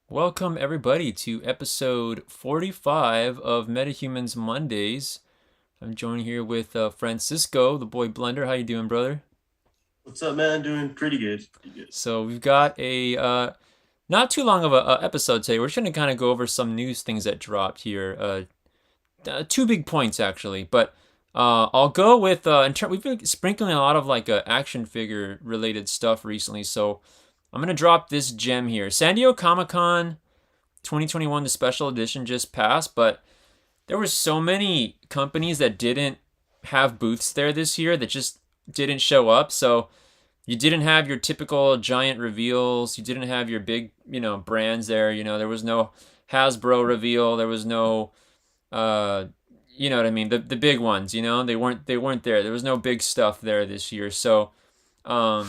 Welcome, everybody, to episode 45 of Metahumans Mondays. I'm joined here with Francisco, the boy Blender. How you doing, brother? What's up, man? Doing pretty good. Pretty good. So we've got a not too long of a episode today. We're just going to kind of go over some news things that dropped here. Two big points, actually. But I'll go with, we've been sprinkling a lot of action figure related stuff recently. So I'm going to drop this gem here. San Diego Comic-Con 2021, the special edition just passed, but there were so many companies that didn't have booths there this year that just didn't show up. So you didn't have your typical giant reveals. You didn't have your big, brands there. There was no HASBRO reveal. There was no, uh, you know what I mean, the big ones. They weren't there. There was no big stuff there this year. So, um,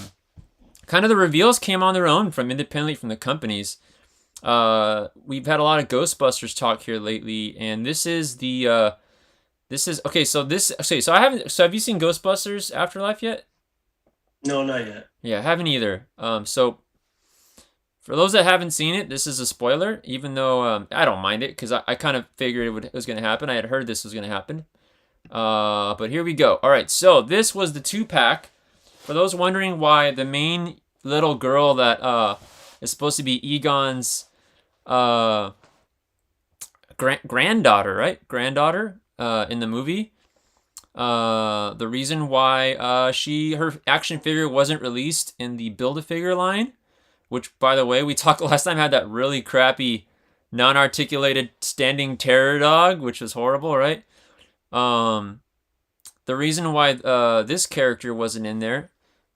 kind of the reveals came on their own from independently from the companies. We've had a lot of Ghostbusters talk here lately, and this is okay. So I haven't. So have you seen Ghostbusters Afterlife yet? No, not yet. Yeah, I haven't either. So for those that haven't seen it, this is a spoiler. Even though I don't mind it because I kind of figured it was going to happen. I had heard this was going to happen. But here we go. All right. So this was the 2-pack. For those wondering why the main little girl that is supposed to be Egon's uh, granddaughter, right? Granddaughter in the movie. The reason why her action figure wasn't released in the Build-A-Figure line, which, by the way, we talked last time, had that really crappy, non-articulated standing terror dog, which was horrible, right? Um, the reason why this character wasn't in there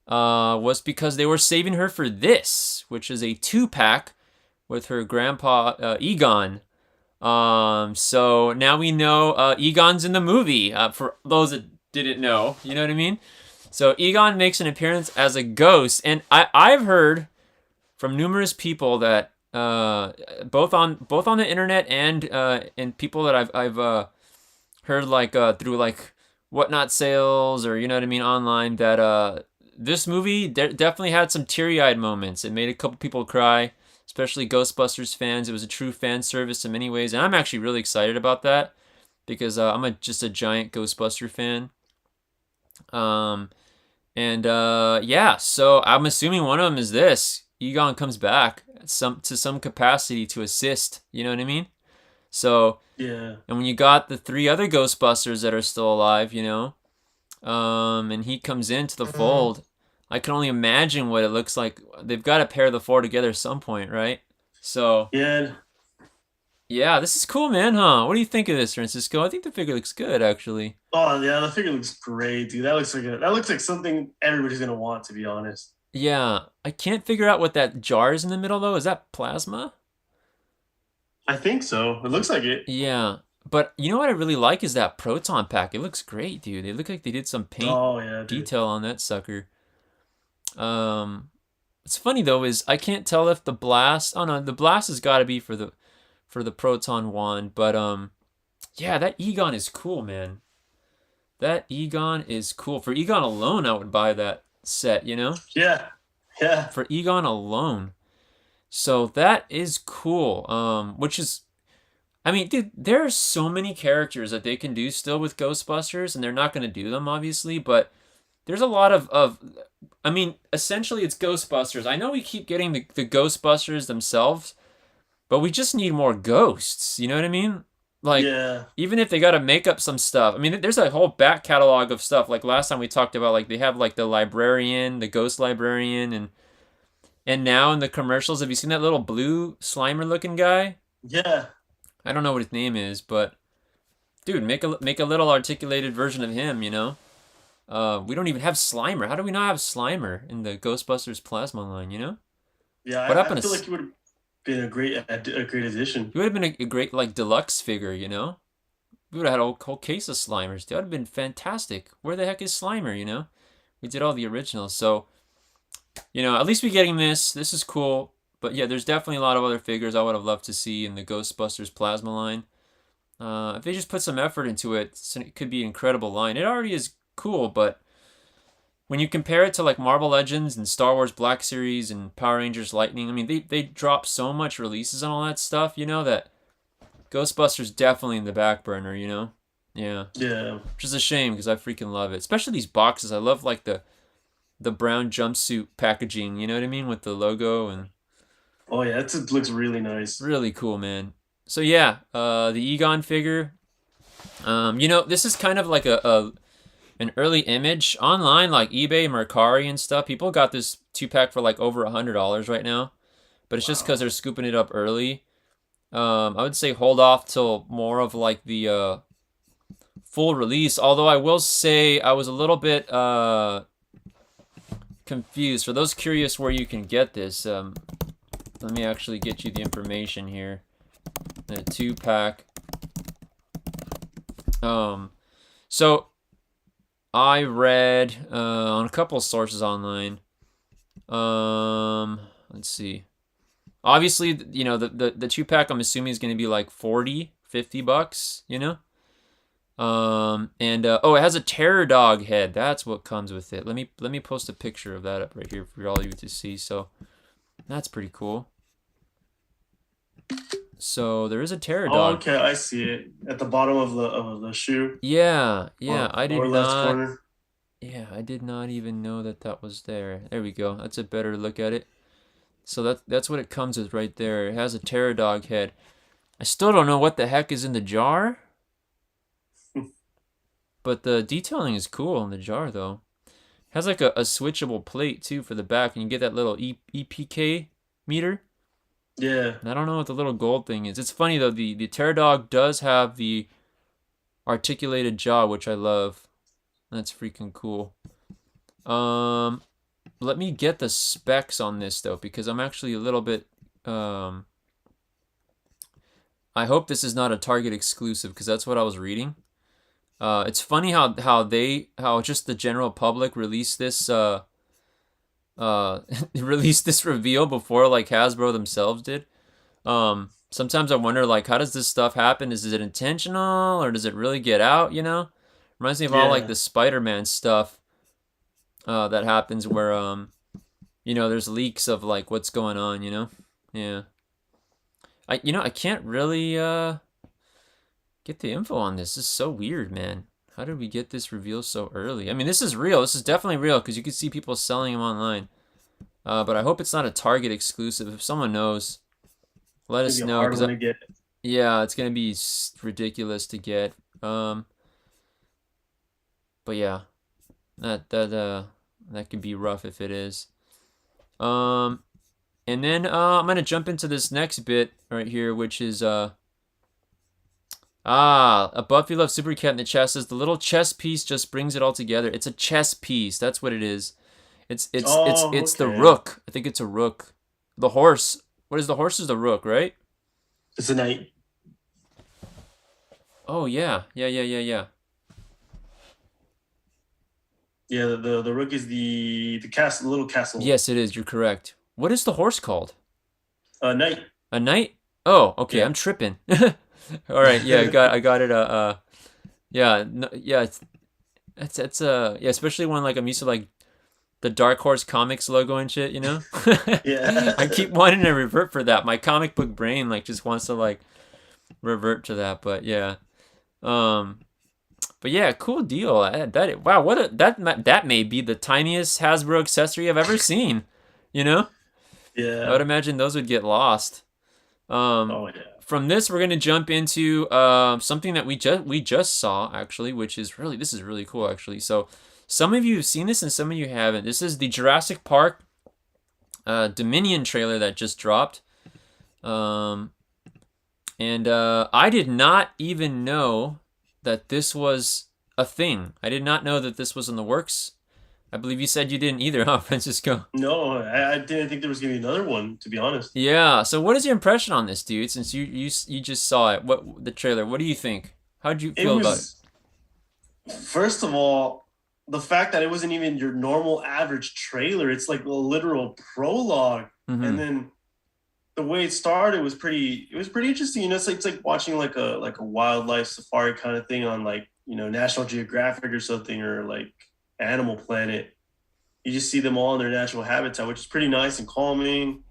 was because they were saving her for this, which is a 2-pack with her grandpa Egon. So now we know Egon's in the movie. For those that didn't know, you know what I mean. So Egon makes an appearance as a ghost, and I've heard from numerous people that both on the internet and people that I've heard through whatnot sales, or you know what I mean, online, that this movie definitely had some teary-eyed moments. It made a couple people cry, especially Ghostbusters fans. It was a true fan service in many ways, and I'm actually really excited about that because I'm just a giant Ghostbuster fan. Um, and yeah, so I'm assuming one of them is this. Egon comes back to some capacity to assist. You know what I mean? So, Yeah. and when you got the 3 other Ghostbusters that are still alive, and he comes into the fold, I can only imagine what it looks like. They've got to pair the 4 together at some point, right? So, Yeah. yeah, this is cool, man, huh? What do you think of this, Francisco? I think the figure looks good, actually. Oh, yeah. The figure looks great, dude. That looks like something everybody's gonna want, to be honest. Yeah, I can't figure out what that jar is in the middle, though. Is that plasma? I think so. It looks like it. Yeah, but you know what I really like is that proton pack. It looks great, dude. They look like they did some paint Oh yeah, dude. detail on that sucker. Um, What's funny though is I can't tell if the blast. Oh no, the blast has got to be for the proton wand. But yeah, that Egon is cool, man. That Egon is cool. For Egon alone, I would buy that set. Yeah. Yeah. For Egon alone. So that is cool. Which is, I mean, dude, there are so many characters that they can do still with Ghostbusters, and they're not going to do them obviously, but there's a lot of I mean, essentially it's Ghostbusters. I know we keep getting the Ghostbusters themselves, but we just need more ghosts. You know what I mean? Like, Yeah. even if they got to make up some stuff. I mean, there's a whole back catalog of stuff. Like last time we talked about, like they have like the librarian, the ghost librarian, and now in the commercials, have you seen that little blue Slimer looking guy? Yeah. I don't know what his name is, but dude, make a little articulated version of him. We don't even have Slimer. How do we not have Slimer in the Ghostbusters plasma line? Yeah. What I happened to? feel like it would have been a great addition. He would have been a great like deluxe figure. We would have had a whole case of Slimers. That would have been fantastic. Where the heck is Slimer? We did all the originals, so at least we're getting this. This is cool. But yeah, there's definitely a lot of other figures I would have loved to see in the Ghostbusters plasma line. If they just put some effort into it, it could be an incredible line. It already is cool, but when you compare it to like Marvel Legends and Star Wars Black Series and Power Rangers Lightning, I mean they drop so much releases on all that stuff, that Ghostbusters definitely in the back burner, Yeah. Yeah. Which is a shame because I freaking love it. Especially these boxes. I love like the brown jumpsuit packaging, you know what I mean? With the logo and Oh yeah, it looks really nice. really cool, man. So yeah, the Egon figure. This is kind of like an early image online, like eBay, Mercari, and stuff. People got this 2-pack for like over $100 right now, but it's just because they're scooping it up early. I would say hold off till more of like the full release. Although I will say I was a little bit confused. For those curious where you can get this, let me actually get you the information here. The 2-pack. So I read on a couple of sources online. Let's see. Obviously, the 2-pack I'm assuming is going to be like $40-$50, and it has a terror dog head. That's what comes with it. Let me post a picture of that up right here for all of you to see. So that's pretty cool. So there is a terror dog. Oh, okay, I see it at the bottom of the shoe. Yeah, I did Lower left not. corner. Yeah, I did not even know that was there. There we go. That's a better look at it. So that's what it comes with right there. It has a terror dog head. I still don't know what the heck is in the jar. But the detailing is cool in the jar, though. It has like a switchable plate, too, for the back. And you get that little EPK meter. Yeah. And I don't know what the little gold thing is. It's funny, though. The Terror Dog does have the articulated jaw, which I love. That's freaking cool. Let me get the specs on this, though, because I'm actually a little bit... I hope this is not a Target exclusive, because that's what I was reading. It's funny how just the general public released this released this reveal before like Hasbro themselves did. Sometimes I wonder like how does this stuff happen? Is it intentional or does it really get out? Reminds me of all like the Spider-Man stuff that happens where there's leaks of like what's going on. Yeah. I can't really get the info on this. This is so weird, man. How did we get this reveal so early? I mean, this is real. This is definitely real because you can see people selling them online. But I hope it's not a Target exclusive. If someone knows, let us know. Yeah, it's gonna be ridiculous to get. But yeah, that could be rough if it is. And then I'm gonna jump into this next bit right here, which is a Buffy Love Super Cat in the chat says the little chess piece just brings it all together. It's a chess piece. That's what it is. It's the rook. I think it's a rook. The horse. What is the horse? Is the rook, right? It's a knight. Oh yeah. Yeah. Yeah, the rook is the castle, the little castle. Yes, it is. You're correct. What is the horse called? A knight. A knight? Oh, okay. Yeah. I'm tripping. All right, yeah, I got it. Yeah, no, yeah, it's yeah, especially when like I'm used to like the Dark Horse Comics logo and shit, Yeah. I keep wanting to revert for that. My comic book brain like just wants to like revert to that, but yeah, but yeah, cool deal. Wow, that may be the tiniest Hasbro accessory I've ever seen. Yeah. I would imagine those would get lost. Oh yeah. From this, we're gonna jump into something that we just saw actually, which is this is really cool actually. So, some of you have seen this and some of you haven't. This is the Jurassic Park Dominion trailer that just dropped, and I did not even know that this was a thing. I did not know that this was in the works. I believe you said you didn't either, huh, Francisco? No, I didn't think there was gonna be another one, to be honest. Yeah. So, what is your impression on this, dude? Since you just saw it, the trailer? What do you think? How did you feel about it? First of all, the fact that it wasn't even your normal average trailer, it's like a literal prologue, and then the way it started was pretty interesting. It's like watching like a wildlife safari kind of thing on like National Geographic or something, or like Animal Planet. you just see them all in their natural habitat, which is pretty nice and calming.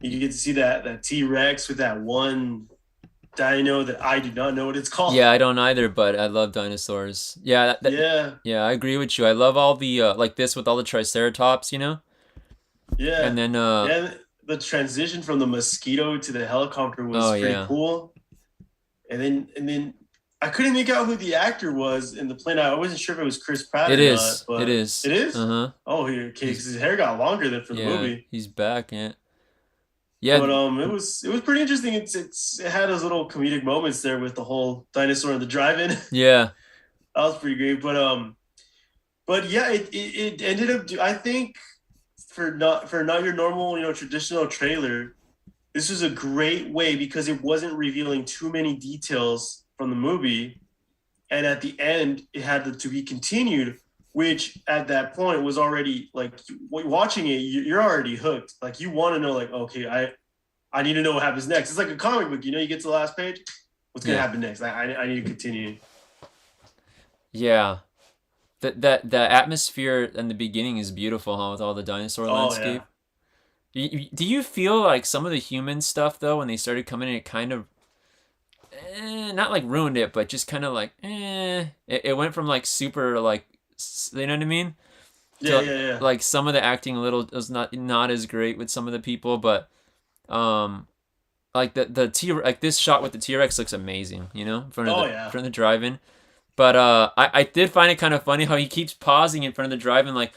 You get to see that T-Rex with that one dino that I do not know what it's called. Yeah, I don't either, but I love dinosaurs. Yeah, Yeah, yeah, I agree with you. I love all the like this with all the triceratops, you know? And yeah, then yeah. The transition from the mosquito to the helicopter was oh pretty yeah. cool. And then I couldn't make out who the actor was in the plane. I wasn't sure if it was Chris Pratt It or not, is. It but is. it is. Uh-huh. Oh, okay, He's because his hair got longer than for the yeah, movie. he's back. Yeah. Yeah, But it was pretty interesting. It had those little comedic moments there with the whole dinosaur in the drive-in. yeah. That was pretty great. But yeah, it ended up. I think for not your normal traditional trailer, this was a great way because it wasn't revealing too many details from the movie, and at the end it had to be continued, which at that point was already like watching it, you're already hooked. Like you want to know, like, okay, I need to know what happens next. It's like a comic book, you get to the last page, what's gonna Yeah. happen next? I need to continue. Yeah. The atmosphere in the beginning is beautiful, huh, with all the dinosaur Oh landscape. yeah. Do you feel like some of the human stuff though, when they started coming in, it kind of not like ruined it, but just kind of like it went from like super like you know what I mean? Yeah, To yeah, yeah. like some of the acting a little was not as great with some of the people, but um like the T like this shot with the T-Rex looks amazing, in front of Oh the yeah. drive-in. But I did find it kind of funny how he keeps pausing in front of the drive-in, like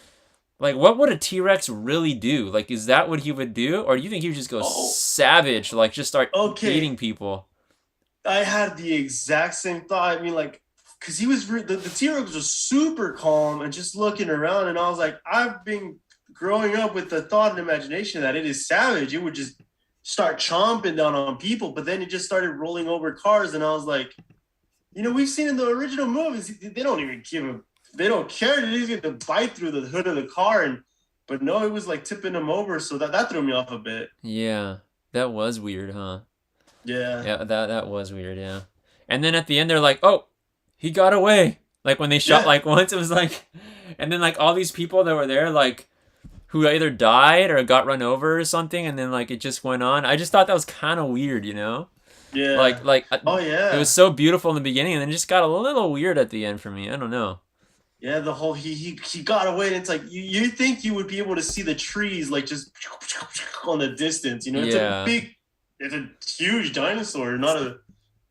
what would a T-Rex really do? Like, is that what he would do, or do you think he would just go Oh, savage, like just start eating okay. people? I had the exact same thought. I mean, like, because he was the T-Rex was super calm and just looking around, and I was like, I've been growing up with the thought and imagination that it is savage. It would just start chomping down on people, but then it just started rolling over cars, and I was like, we've seen in the original movies, they don't even they don't care. They're just going to bite through the hood of the car, but no, it was like tipping them over, so that threw me off a bit. Yeah, that was weird, huh? Yeah, Yeah, that was weird, yeah. And then at the end, they're like, "Oh, he got away!" Like when they shot yeah. like once, it was like, and then like all these people that were there, like who either died or got run over or something, and then like it just went on. I just thought that was kind of weird, you know? Yeah. Like Oh it was yeah. so beautiful in the beginning, and then it just got a little weird at the end for me. I don't know. Yeah, the whole he got away, and it's like you think you would be able to see the trees like just on the distance. Yeah, It's a huge dinosaur, not a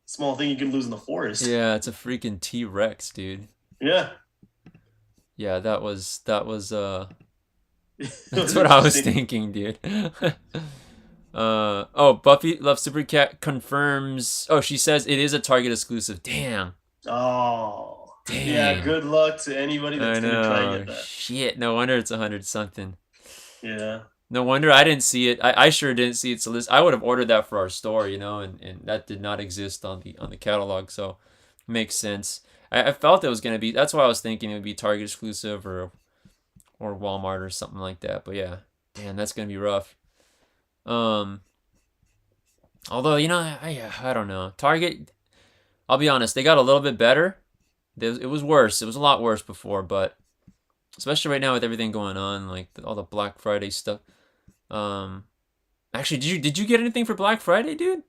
small thing you can lose in the forest. yeah, it's a freaking T-Rex, dude. Yeah, Yeah, that was it that's was what I was interesting. thinking, dude. Oh, Buffy Love Super Cat confirms. Oh, she says it is a Target exclusive. Damn. Oh, yeah. Dang. Good luck to anybody I that's gonna try and know. get that. Shit. No wonder it's 100 something. Yeah, No wonder I didn't see it. I sure didn't see it. So this I would have ordered that for our store, and that did not exist on the catalog. So makes sense. I felt it was gonna be. That's why I was thinking it would be Target exclusive or Walmart or something like that. But yeah, damn, that's gonna be rough. Um, although I don't know. Target. I'll be honest. They got a little bit better. It was worse. It was a lot worse before, but especially right now with everything going on, like all the Black Friday stuff. Um, actually, did you get anything for Black Friday, dude?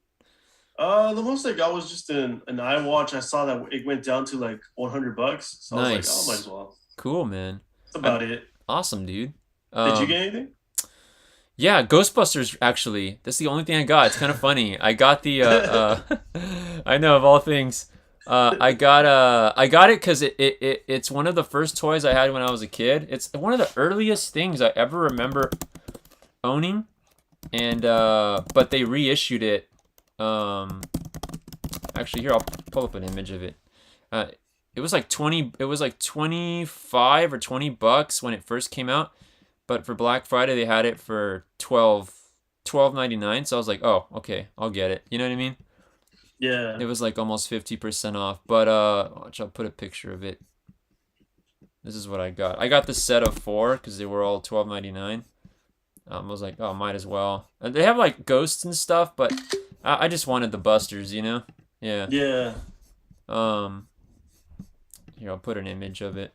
the most I got was just an iWatch. I saw that it went down to like $100, so I was like, oh, might Nice, as well. cool, man. That's I, about it. awesome, dude. Did you Um, get anything? yeah, Ghostbusters. Actually, that's the only thing I got. It's kind of funny. I got the I know of all things. I got it because it's one of the first toys I had when I was a kid. It's one of the earliest things I ever remember owning, and but they reissued it. Um, actually, here I'll pull up an image of it. Uh, it was like 20. It was like 25 or $20 when it first came out, but for Black Friday they had it for 12.99. So I was like, oh, okay, I'll get it. You know what I mean? Yeah. It was like almost 50% off. But watch, I'll put a picture of it. This is what I got. I got the set of 4 because they were all 12.99. I was like, oh, might as well. They have like ghosts and stuff, but I just wanted the busters. Yeah. Yeah. Um, Here I'll put an image of it.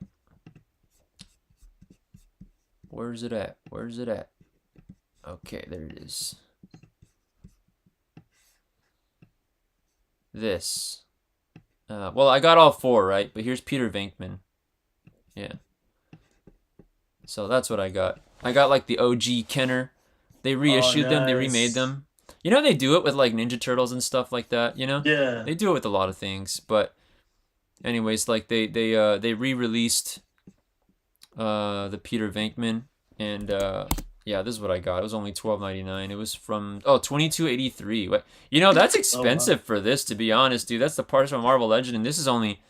Where's it at? Where's it at? Okay, there it is. This. Well, I got all 4, right? But here's Peter Venkman. Yeah. So that's what I got. I got like the OG Kenner. They Oh, reissued them. They remade nice. them. You know they do it with like Ninja Turtles and stuff like that. You know, Yeah. they do it with a lot of things. But anyways, like they re-released the Peter Venkman, and yeah, this is what I got. It was only $12.99. It was from 22.83. What, you know, that's Oh, wow. expensive for this, to be honest, dude. That's the Partial Marvel Legend, and this is only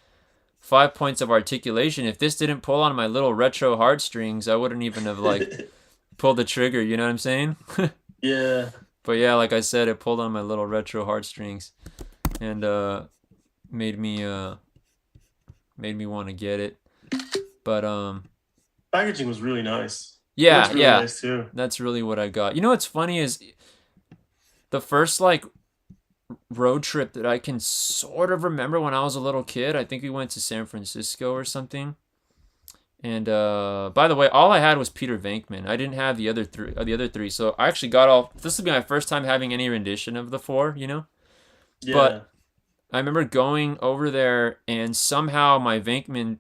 5 points of articulation. If this didn't pull on my little retro heartstrings, I wouldn't even have like pulled the trigger. You know what I'm saying? Yeah. But yeah, like I said, it pulled on my little retro heartstrings, and made me uh made me want to get it. But Packaging was really nice. It yeah, looks really yeah, nice too. that's really what I got. You know what's funny is the first like road trip that I can sort of remember when I was a little kid. I think we went to San Francisco or something. And by the way, all I had was Peter Venkman. I didn't have the other three. The other three. So I actually got all. This will be my first time having any rendition of the 4. You know. But Yeah. I remember going over there and somehow my Venkman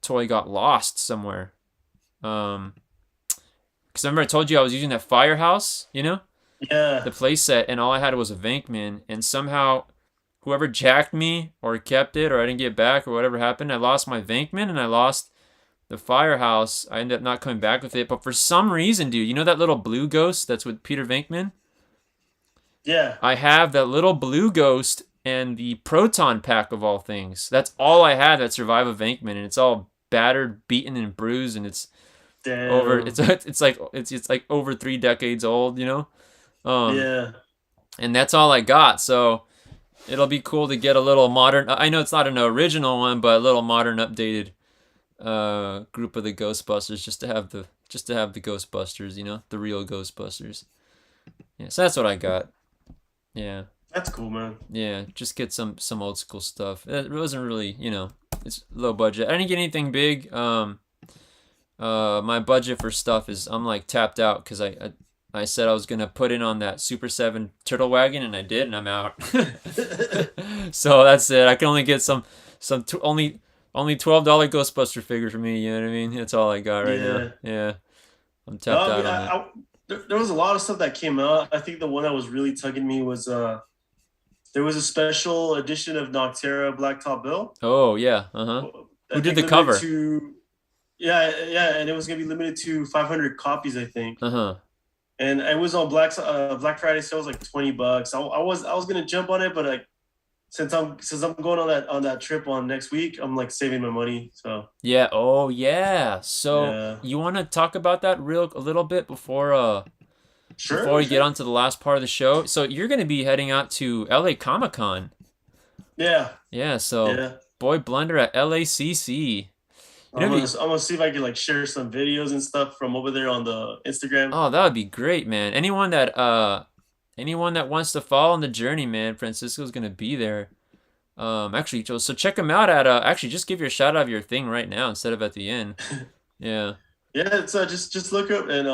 toy got lost somewhere. Because I remember I told you I was using that firehouse. You know, Yeah. the playset, and all I had was a Venkman, and somehow whoever jacked me or kept it, or I didn't get back, or whatever happened, I lost my Venkman and I lost the firehouse. I ended up not coming back with it, but for some reason, dude, you know that little blue ghost that's with Peter Venkman? Yeah. I have that little blue ghost and the proton pack of all things. That's all I had that survived a Venkman, and it's all battered, beaten, and bruised, and it's over. Damn. It's like over 3 decades old, you know. Um, Yeah. and that's all I got. So it'll be cool to get a little modern. I know it's not an original one, but a little modern, updated group of the Ghostbusters, just to have the Ghostbusters, you know, the real Ghostbusters. Yeah, so that's what I got. Yeah, That's cool, man. yeah, just get some old school stuff. It wasn't really, you know, it's low budget. I didn't get anything big. My budget for stuff is I'm like tapped out because I said I was gonna put in on that Super 7 Turtle Wagon, and I did, and I'm out. So that's it. I can only get only $12 Ghostbuster figures for me. You know what I mean? That's all I got right now. Yeah. Yeah, I'm No, tapped I mean, out on it. there was a lot of stuff that came out. I think the one that was really tugging me was there was a special edition of Noctera Blacktop Bill. Oh yeah, I Who did think the limited cover? to yeah, yeah, and it was gonna be limited to 500 copies, I think. Uh huh. And it was on Black Friday sale, it was like $20. I was gonna jump on it, but like since I'm going on that trip on next week, I'm like saving my money. So Yeah. Oh yeah. So yeah, you want to talk about that a little bit before sure, we get sure, on to the last part of the show? So you're gonna be heading out to LA Comic Con. yeah, Yeah. So yeah. Boy Blunder at LACC. You know, I'm gonna see if I can like share some videos and stuff from over there on the Instagram. oh, that would be great, man. Anyone that wants to follow on the journey, man, Francisco's gonna be there. Actually, so check him out at actually just give your shout out of your thing right now instead of at the end. Yeah. Yeah, it's just look up and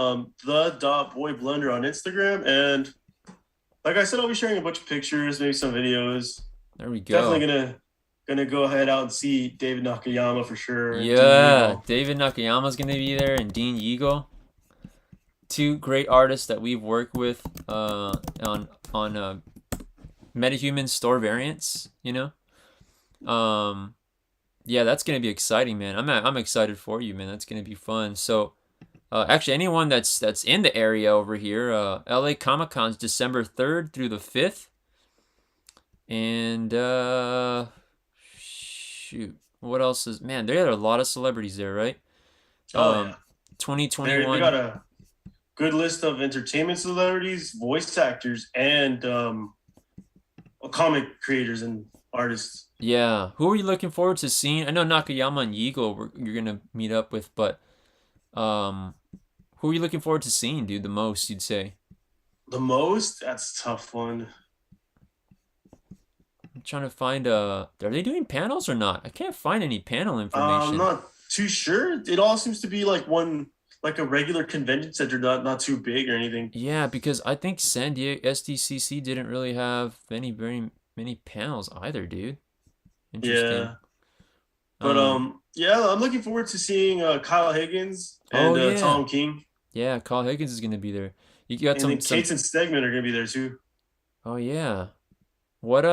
the dot boy blunder on Instagram, and like I said, I'll be sharing a bunch of pictures, maybe some videos. There we Definitely go. gonna go ahead out and see David Nakayama for sure, and Dean Yeah, Eagle. David Nakayama's gonna be there and Dean Yeagle, two great artists that we've worked with on Metahuman store variants. You know, yeah, that's gonna be exciting, man. I'm excited for you, man. That's gonna be fun. So, actually, anyone that's in the area over here, LA Comic Con's December 3rd through the 5th, and shoot, what else is man? There are a lot of celebrities there, right? Oh yeah, they got 2021. a good list of entertainment celebrities, voice actors, and comic creators and artists. Yeah, who are you looking forward to seeing? I know Nakayama and Yigo you're gonna meet up with, but um, who are you looking forward to seeing, dude? The most, you'd say? The most? That's a tough one. I'm trying to find are they doing panels or not? I can't find any panel I'm information. not too sure. It all seems to be like like a regular convention center, not too big or anything. Yeah, because I think San Diego SDCC didn't really have very many panels either, dude. Interesting. Yeah, but Um, yeah, I'm looking forward to seeing Kyle Higgins oh and yeah. Tom King, Yeah, Carl Higgins is gonna be there. You got and then some Cates and Stegman are gonna be there too. oh yeah. What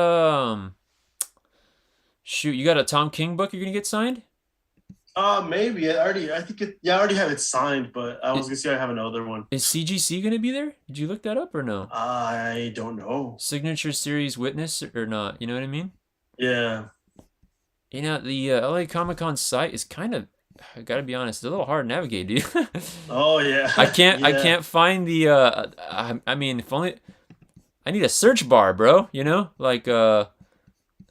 shoot, you got a Tom King book you're gonna get signed? Maybe I think I already have it signed, but I was I- gonna say I have another one. Is CGC gonna be there? Did you look that up or no? I don't know. Signature Series Witness or not? You know what I mean? Yeah. You know, the LA Comic Con site is kind of, I gotta be honest, it's a little hard to navigate, dude. Oh yeah. I Yeah. can't find the I mean, if only I need a search bar, bro, you know? Like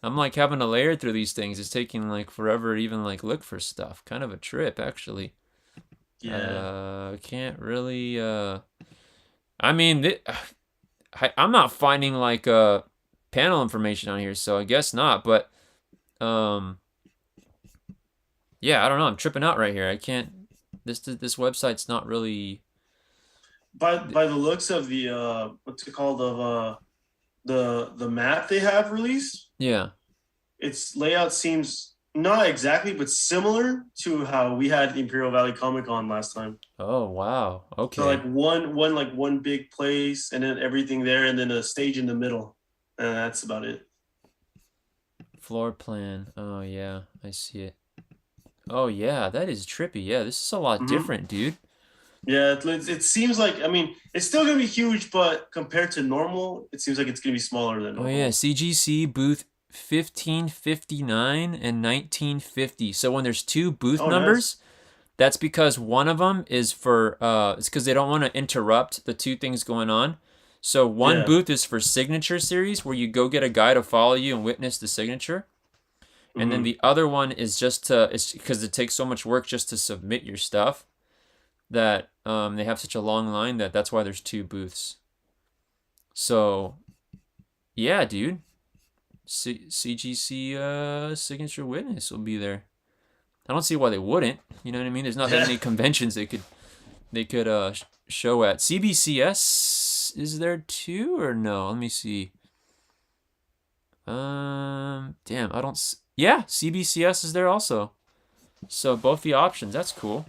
I'm like having to layer through these things. It's taking like forever to even like look for stuff. Kind of a trip actually. Yeah. Can't really I mean, I'm not finding like panel information on here, so I guess not, but um yeah, I don't know. I'm tripping out right here. I can't this website's not really By the looks of the what's it called of the map they have released, yeah. its layout seems not exactly but similar to how we had the Imperial Valley Comic Con last time. Oh, wow. So like Okay. one big place and then everything there and then a stage in the middle. And that's about it. Floor plan. Oh, yeah. I see it. Oh, yeah. That is trippy. Yeah, this is a lot Hmm. different, dude. Yeah, it seems like I mean it's still gonna be huge, but compared to normal, it seems like it's gonna be smaller than Oh, yeah. normal. CGC booth 1559 and 1950. So when there's two booth Oh, nice. numbers, that's because one of them is for it's because they don't want to interrupt the two things going on. So one Yeah. booth is for signature series where you go get a guy to follow you and witness the signature. And then Hmm. the other one is just to it's because it takes so much work just to submit your stuff that they have such a long line that's why there's two booths. So yeah, dude, CGC signature witness will be there. I don't see why they wouldn't. You know what I mean? There's not that Yeah. many conventions they could show at. CBCS is there too or no? Let me see. Damn, I don't. Yeah, CBCS is there also. So both the options. That's cool.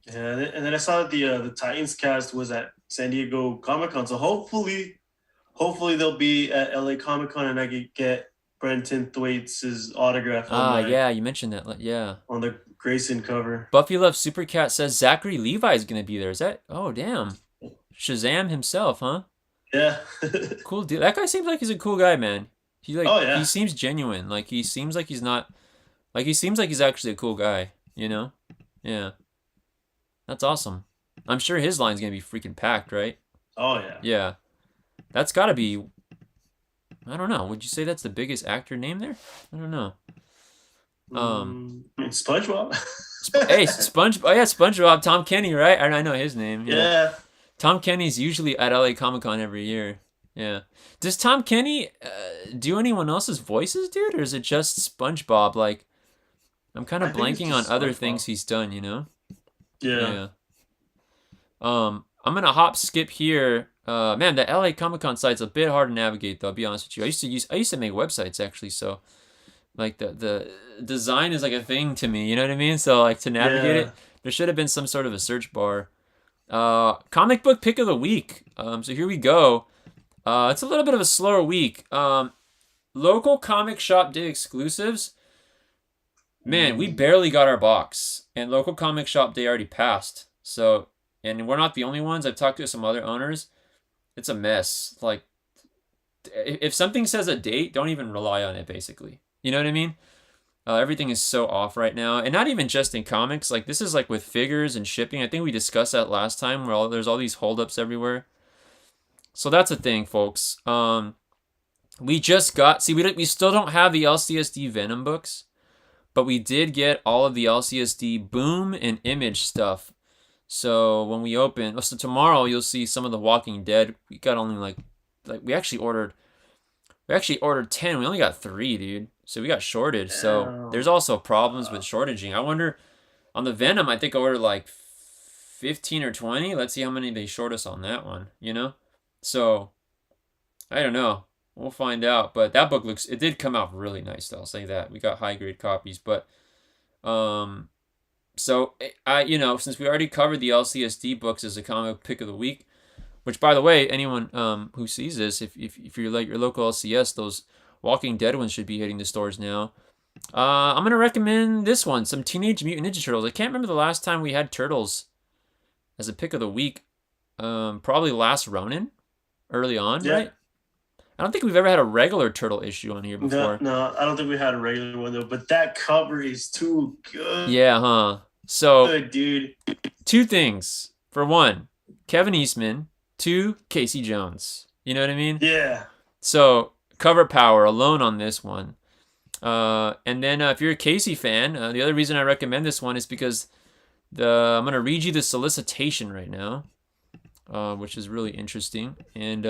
Yeah, and then I saw that the Titans cast was at San Diego Comic Con, so hopefully they'll be at LA Comic Con, and I could get Brenton Thwaites' autograph Ah, yeah, you mentioned that. Yeah. on the Grayson cover. Buffy Love Supercat says Zachary Levi is gonna be there. Is that? Oh, damn. Shazam himself, huh? Yeah. Cool dude. That guy seems like he's a cool guy, man. Oh He yeah. seems genuine. Like he seems like he's not like he seems like he's actually a cool guy. You know? Yeah. That's awesome. I'm sure his line's gonna be freaking packed, right? Oh yeah. Yeah. That's gotta be. I don't know. Would you say that's the biggest actor name there? I don't know. Um. SpongeBob. Hey, Sponge. Oh yeah, SpongeBob. Tom Kenny, right? I know his name. Yeah. Yeah. Tom Kenny's usually at LA Comic Con every year. Yeah. Does Tom Kenny do anyone else's voices, dude, or is it just SpongeBob? Like, I'm kind I of think it's blanking on just other SpongeBob. things he's done. You know? Yeah. Yeah. I'm gonna hop skip here. Man, the LA Comic Con site's a bit hard to navigate, though. I'll be honest with you. I used to make websites actually, so like the design is like a thing to me. You know what I mean? So like to navigate Yeah. it, there should have been some sort of a search bar. Comic book pick of the week. So here we go. It's a little bit of a slower week. Local comic shop day exclusives. Man, we Ooh. barely got our box, and local comic shop day already passed. So, and we're not the only ones. I've talked to some other owners. It's a mess. Like, if something says a date, don't even rely on it. Basically, you know what I mean? Everything is so off right now, and not even just in comics. Like this is like with figures and shipping. I think we discussed that last time, where there's all these holdups everywhere. So that's a thing, folks. We just got we still don't have the LCSD Venom books, but we did get all of the LCSD Boom and Image stuff. So when we open, so tomorrow you'll see some of the Walking Dead. We got only like we actually ordered 10. We only got 3, dude. So we got shorted. So there's Damn. also problems with Uh, shortaging. I wonder on the Venom, I think I ordered like 15 or 20. Let's see how many they short us on that one, you know? So, I don't know. We'll find out. But that book it did come out really nice, though. I'll say that. We got high grade copies. But, so, since we already covered the LCSD books as a comic pick of the week, which, by the way, anyone who sees this, if you're like your local LCS, those Walking Dead ones should be hitting the stores now. I'm going to recommend this one, some Teenage Mutant Ninja Turtles. I can't remember the last time we had Turtles as a pick of the week. Probably Last Ronin, early on, right? I don't think we've ever had a regular Turtle issue on here before. No, I don't think we had a regular one, though. But that cover is too good. Yeah, huh? So, good, dude. 2 things. For 1, Kevin Eastman. 2, Casey Jones. You know what I mean? Yeah. So, cover power alone on this one. And then if you're a Casey fan, the other reason I recommend this one is because I'm going to read you the solicitation right now, which is really interesting. And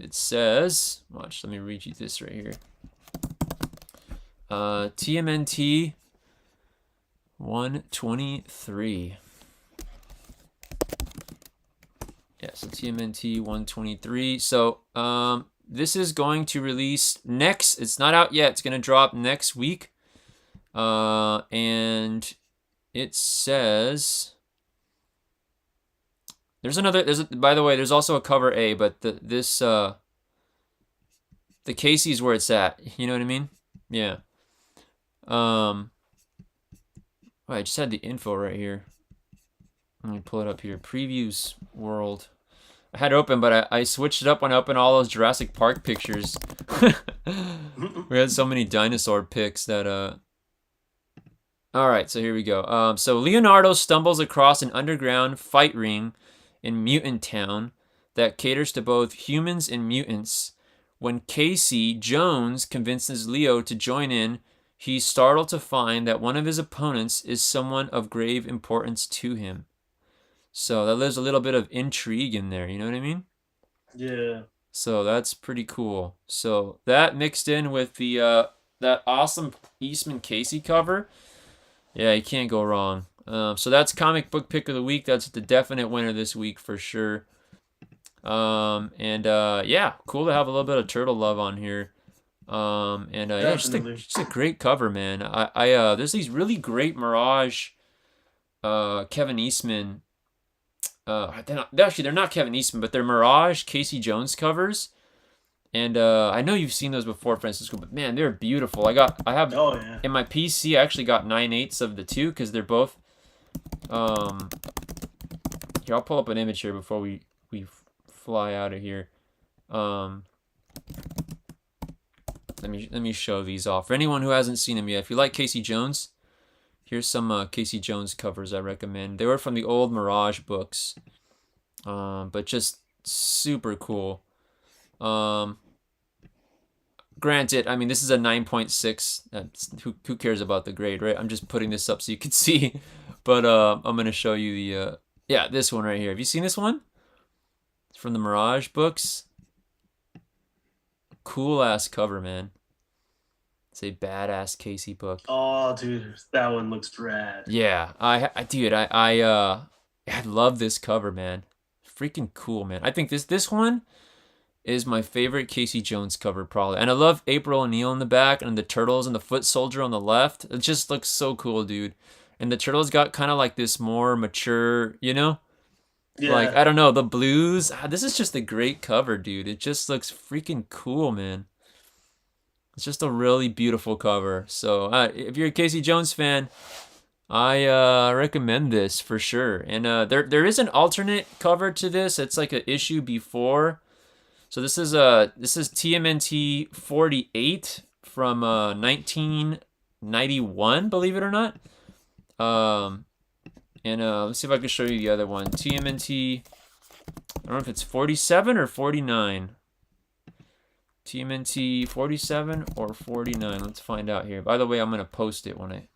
it says, watch, let me read you this right here. TMNT 123. Yeah, so TMNT 123. So, this is going to release next. It's not out yet. It's going to drop next week. And it says by the way, there's also a cover A, but the Casey's where it's at. You know what I mean? Yeah. I just had the info right here. Let me pull it up here. Previews world. I had it open, but I switched it up when I opened all those Jurassic Park pictures. We had so many dinosaur pics that All right, so here we go. So Leonardo stumbles across an underground fight ring in Mutant Town that caters to both humans and mutants. When Casey Jones convinces Leo to join in, he's startled to find that one of his opponents is someone of grave importance to him. So there's a little bit of intrigue in there, you know what I mean? Yeah. So that's pretty cool. So that mixed in with the that awesome Eastman Casey cover, yeah, you can't go wrong. So that's comic book pick of the week. That's the definite winner this week for sure. Yeah, cool to have a little bit of turtle love on here. Yeah, just a great cover, man. There's these really great Mirage, Kevin Eastman. They're not Kevin Eastman, but they're Mirage Casey Jones covers. And I know you've seen those before, Francisco, but man, they're beautiful. I have in my PC. I actually got 9/8 of the 2 because they're both. Here, I'll pull up an image here before we fly out of here. Let me show these off for anyone who hasn't seen them yet. If you like Casey Jones, here's some Casey Jones covers I recommend. They were from the old Mirage books, but just super cool. Granted, I mean, this is a 9.6. Who cares about the grade, right? I'm just putting this up so you can see. But I'm going to show you the, this one right here. Have you seen this one? It's from the Mirage books. Cool ass cover, man. It's a badass Casey book. Oh, dude, that one looks rad. Yeah, I love this cover, man. Freaking cool, man. I think this one is my favorite Casey Jones cover, probably. And I love April O'Neil in the back and the turtles and the foot soldier on the left. It just looks so cool, dude. And the turtles got kind of like this more mature, you know? Yeah. Like, I don't know, the blues. This is just a great cover, dude. It just looks freaking cool, man. It's just a really beautiful cover. So if you're a Casey Jones fan, I recommend this for sure. And there is an alternate cover to this. It's like an issue before. So this is TMNT 48 from 1991, believe it or not. Let's see if I can show you the other one. TMNT, I don't know if it's 47 or 49. TMNT 47 or 49. Let's find out here. By the way, I'm going to post it when I...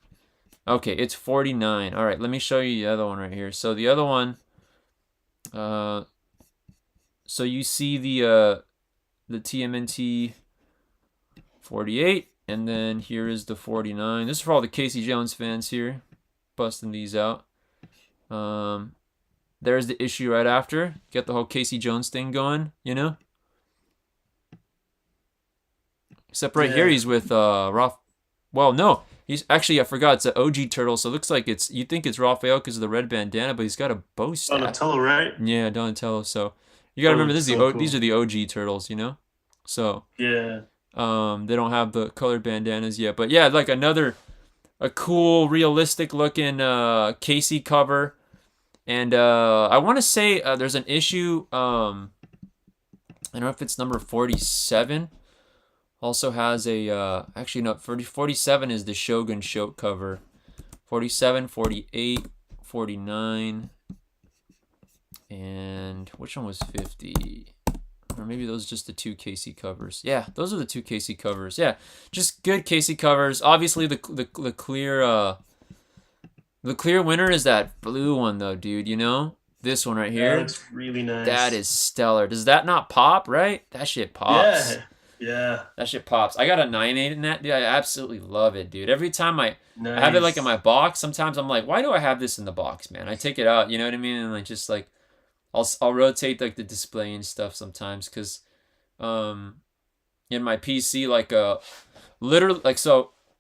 Okay, it's 49. All right, let me show you the other one right here. So the other one... So you see the TMNT 48, and then here is the 49. This is for all the Casey Jones fans here, busting these out. there's the issue right after. Get the whole Casey Jones thing going, you know? Except right here he's with Raph. Well, no. He's actually, I forgot, it's an OG turtle, so it looks like it's, you think it's Raphael because of the red bandana, but he's got a bow staff. Donatello, right? Yeah, Donatello. So you gotta remember, these are the OG turtles, you know? So yeah. They don't have the colored bandanas yet. But yeah, like a cool, realistic looking Casey cover. And I want to say there's an issue, I don't know if it's number 47. Also has a, actually no, 47 is the Shogun Shote cover. 47, 48, 49. And which one was 50? Or maybe those are just the 2 Casey covers. Yeah, those are the 2 Casey covers. Yeah, just good Casey covers. Obviously, the clear winner is that blue one, though, dude. You know, this one right here. That looks really nice. That is stellar. Does that not pop? Right? That shit pops. Yeah. That shit pops. I got a 9.8 in that, dude. I absolutely love it, dude. Every time I have it like in my box, sometimes I'm like, why do I have this in the box, man? I take it out, you know what I mean? And like just like I'll rotate like the display and stuff sometimes, because in my PC, like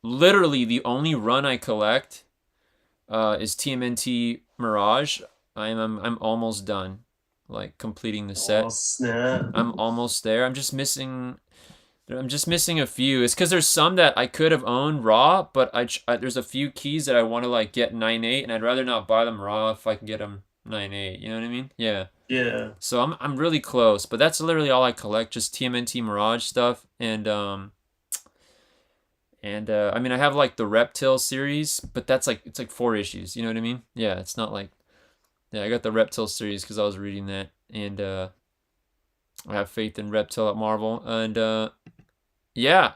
literally the only run I collect is TMNT Mirage. I'm almost done, like completing the set. Oh, snap. I'm almost there. I'm just missing a few. It's because there's some that I could have owned raw, but there's a few keys that I want to like get 9.8, and I'd rather not buy them raw if I can get them 9.8. You know what I mean? Yeah. Yeah. So I'm really close, but that's literally all I collect, just TMNT Mirage stuff, and I mean I have like the Reptile series, but that's like it's like 4 issues. You know what I mean? Yeah. It's not like, yeah, I got the Reptile series because I was reading that, and I have faith in Reptile at Marvel, and yeah,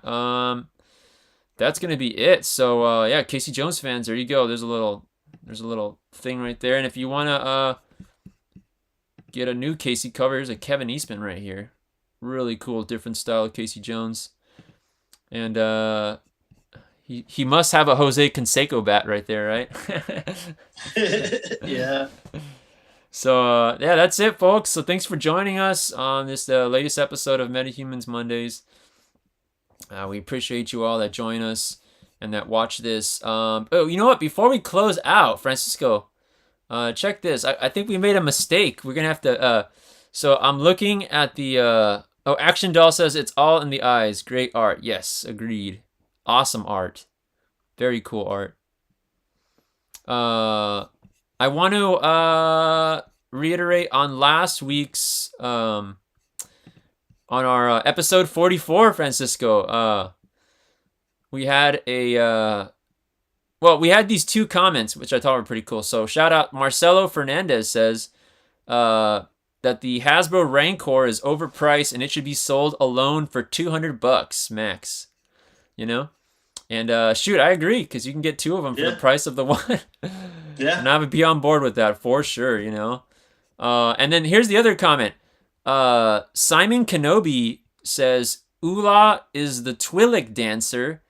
that's gonna be it. So yeah, Casey Jones fans, there you go. There's a little thing right there, and if you wanna get a new Casey cover, here's a Kevin Eastman right here. Really cool, different style of Casey Jones, and he must have a Jose Canseco bat right there, right? Yeah. So yeah, that's it, folks. So thanks for joining us on this latest episode of Metahumans Mondays. We appreciate you all that join us and that watch this. Oh, you know what? Before we close out, Francisco, check this. I think we made a mistake. We're gonna have to. So I'm looking at the. Oh, Action Doll says it's all in the eyes. Great art. Yes, agreed. Awesome art. Very cool art. I want to reiterate on last week's on our episode 44, Francisco. We had we had these 2 comments which I thought were pretty cool. So shout out Marcelo Fernandez says that the Hasbro Rancor is overpriced and it should be sold alone for $200 max. You know? And shoot, I agree, because you can get 2 of them for the price of the one. Yeah. And I would be on board with that for sure, you know? And then here's the other comment. Simon Kenobi says, Ula is the Twi'lek dancer,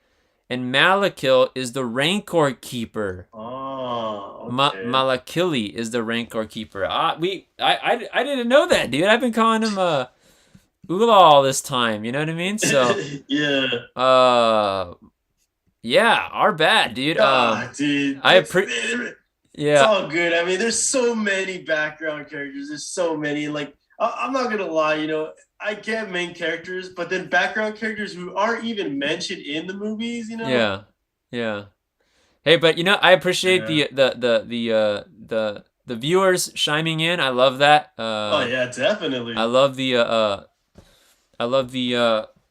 and Malakil is the Rancor keeper. Oh, okay. Malakili is the Rancor keeper. I didn't know that, dude. I've been calling him Ula all this time. You know what I mean? So yeah. Yeah, our bad, dude. Dude. Yeah. It's all good. I mean, there's so many background characters. There's so many. Like, I'm not gonna lie, you know, I get main characters, but then background characters who aren't even mentioned in the movies, you know? Yeah. Yeah. Hey, but you know, I appreciate the viewers chiming in. I love that. Oh yeah, definitely. I love the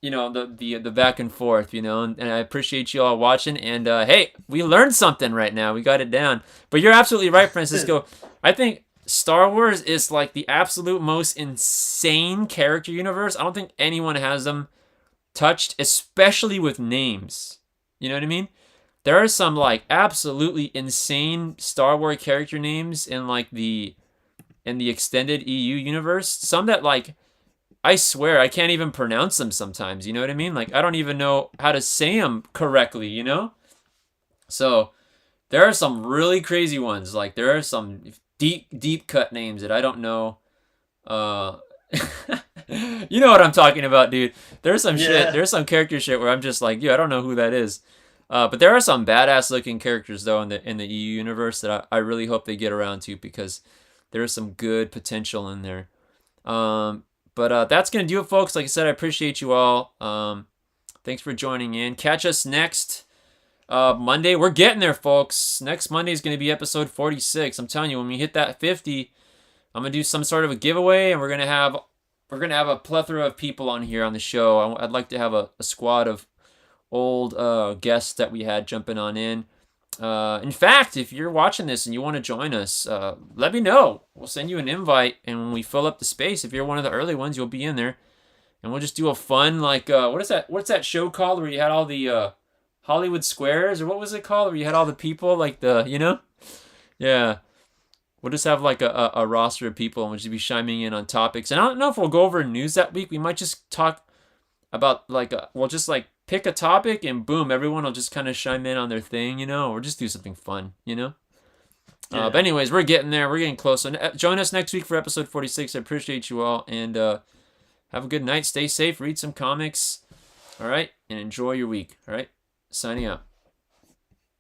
you know, the back and forth, you know, and I appreciate you all watching. And hey, we learned something right now. We got it down. But you're absolutely right, Francisco. I think Star Wars is like the absolute most insane character universe. I don't think anyone has them touched, especially with names. You know what I mean? There are some like absolutely insane Star Wars character names in like in the extended EU universe. Some that like, I swear I can't even pronounce them sometimes. You know what I mean? Like I don't even know how to say them correctly, you know? So there are some really crazy ones. Like there are some deep cut names that I don't know. You know what I'm talking about, dude. There's some shit. There's some character shit where I'm just like, I don't know who that is. But there are some badass looking characters though in the EU universe that I really hope they get around to, because there's some good potential in there. But that's gonna do it, folks. Like I said, I appreciate you all. Thanks for joining in. Catch us next Monday. We're getting there, folks. Next Monday is gonna be episode 46. I'm telling you, when we hit that 50, I'm gonna do some sort of a giveaway, and we're gonna have a plethora of people on here on the show. I'd like to have a squad of old guests that we had jumping on in. In fact, if you're watching this and you want to join us, let me know. We'll send you an invite, and when we fill up the space, if you're one of the early ones, you'll be in there, and we'll just do a fun, like, what's that show called where you had all the Hollywood Squares, or what was it called, where you had all the people, like yeah. We'll just have like a roster of people, and we'll just be chiming in on topics. And I don't know if we'll go over news that week. We might just talk about we'll just like pick a topic, and boom, everyone will just kind of chime in on their thing, or just do something fun, Yeah. But anyways, we're getting there. We're getting close. So join us next week for episode 46. I appreciate you all, and have a good night. Stay safe. Read some comics. All right, and enjoy your week. All right, signing out.